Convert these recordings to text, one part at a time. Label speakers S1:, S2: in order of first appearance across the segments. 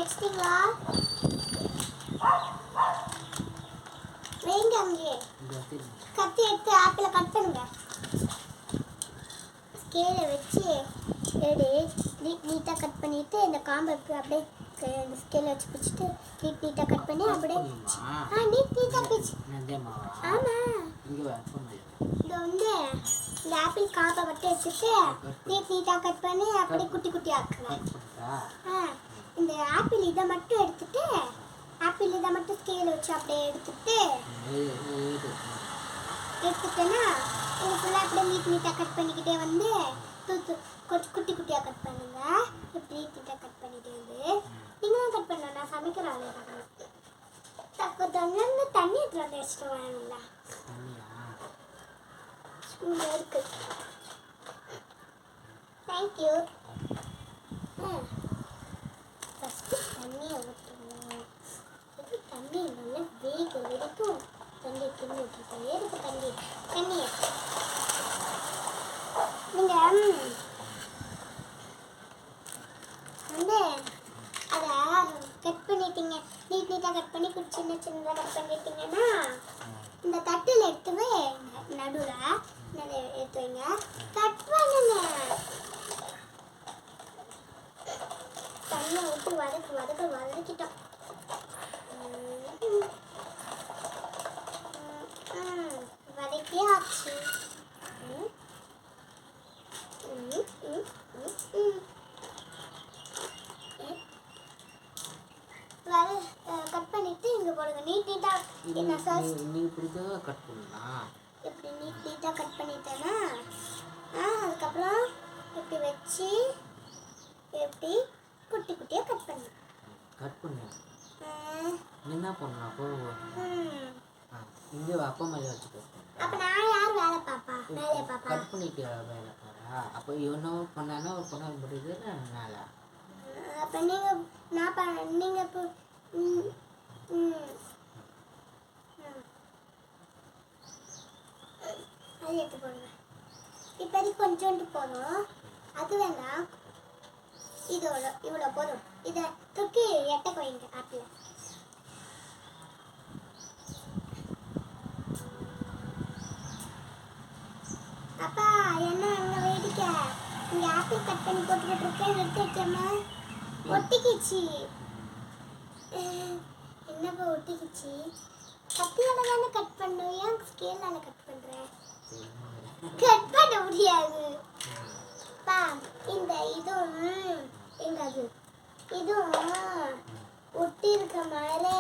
S1: வச்சிட்டீங்களா? வைங்க அங்கேயே. கத்தி எடுத்து ஆப்பிள் கட் பண்ணுங்க. ஸ்கேலை வச்சு நீட்டாக கட் பண்ணிட்டு இந்த காம்புக்கு அப்படியே இந்த ஸ்கேலை வச்சு பிடிச்சிட்டு நீட்டாக கட் பண்ணி அப்படியே நீட்டாக பிடிச்சி. ஆமாம், இதை வந்து இந்த ஆப்பிள் காம்பை மட்டும் எடுத்துட்டு நீட்டாக கட் பண்ணி அப்படியே குட்டி குட்டியாக ஆக்குவேன். இந்த ஆப்பிள் இதை மட்டும் எடுத்துட்டு ஆப்பிள் இதை மட்டும் ஸ்கேலை வச்சு அப்படியே எடுத்துட்டேன்னா இது ஃபுல்லாக அப்படியே நீட்டாக கட் பண்ணிக்கிட்டே வந்து குட்டி குட்டியாக கட் பண்ணுங்க. இப்படி நீட்டாக கட் பண்ணிட்டு வந்து நீங்களும் கட் பண்ணலாம். நான் சமைக்கிற ஆளே தக்க தண்ணி தண்ணி எடுத்து வந்து வச்சுட்டு வரணும்ல. இங்கே இருக்கு. தேங்க்யூ. ஃபஸ்ட்டு தண்ணியை ஊற்றணும். தண்ணி நல்லா வேக வரைக்கும் தண்ணி தின்னு விட்டுருக்கோம். எதுக்கு தண்ணியை நீங்கள் வந்து அதை கட் பண்ணிட்டீங்க. நீட்டாக கட் பண்ணி சின்னதாக கட் பண்ணிட்டீங்கன்னா இந்த தட்டில் எடுத்து நடுவில் எடுத்து வைங்க. கட் பண்ணுங்க. தண்ணியை ஊற்றி வதக்கிட்டோம். வதக்கி ஆச்சு. கட் பண்ணிட்டு இங்க போடுங்க. நீட்டா கட் பண்ணலாம். இப்படி நீட்டா கட் பண்ணிட்டேன்னா அதுக்கப்புறம் இப்படி வச்சு எப்படி குட்டி குட்டியா கட் பண்ணு.
S2: என்ன பண்ணலாம்? அப்போ இங்க அப்பா மேல வச்சுக்கோ.
S1: அப்ப நான் யார் வேலை பாப்பா?
S2: கட் பண்ணிட்டு வேலை பாரா. அப்போ இவனோ பண்ணானா ஒரு பண்ண முடியுது நாளா.
S1: அப்ப நீங்க இப்போ அது எடுத்து போடுங்க. இப்போதைக்கு கொஞ்சோண்டு போதும். அது வேணாம், இவ்வளோ போதும். இதை தூக்கி எட்ட வைங்க ஆப்பிள். அப்பா என்ன அங்கே வேடிக்கை? இங்கே ஆப்பிள் கட் பண்ணி போட்டுக்கிட்டு இருக்கேன். எடுத்து வைக்காம ஒட்டிக்கிச்சு. என்னப்பா ஒட்டிக்கிச்சு? கத்தியால தானே கட் பண்ணும். ஏன் ஸ்கேலால கட் பண்ணுறேன்? கட் பண்ண முடியாது. பா இந்த இதுவும் ஒட்டி இருக்க மாதிரி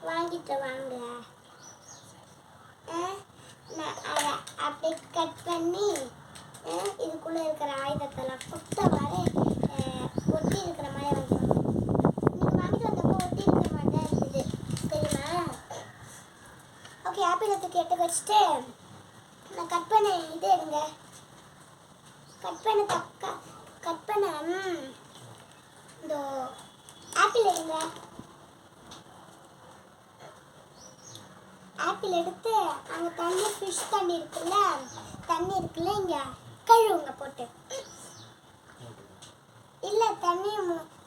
S1: வாங்கிட்டு வாங்க. நான் அதை அப்படியே கட் பண்ணி இதுக்குள்ளே இருக்கிற ஆயுதத்தெல்லாம் குத்த மாதிரி ஒட்டி இருக்கிற மாதிரி வாங்கிட்டு வந்தப்போ ஒட்டி இருக்கிற மாதிரி தான் இருந்தது, தெரியுமா? ஓகே, ஆப்பிள் எடுத்து கேட்டு வச்சுட்டு நான் கட் பண்ண இது எடுங்க. கட் பண்ண இந்த ஆப்பிள் எடுங்க. ஆப்பிள் எடுத்து அங்கே ஃபிஷ் தண்ணி இருக்குல்ல இங்கே கழுவுங்க போட்டு. இல்லை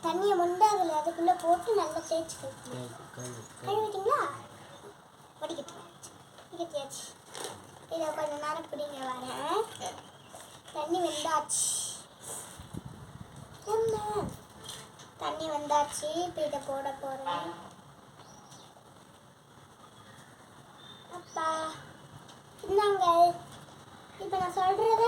S1: தண்ணியை முண்டாதில் அதுக்குள்ளே போட்டு நல்லா தேய்ச்சி கழுவிட்டிங்களா? வடிகட்டியாச்சு. இதை கொஞ்ச நேரம் பிடிங்க. வரேன். தண்ணி வெந்தாச்சு. இப்போ இதை போட போகிறேன். அப்பா இந்தாங்க. இப்போ நான் சொல்கிறத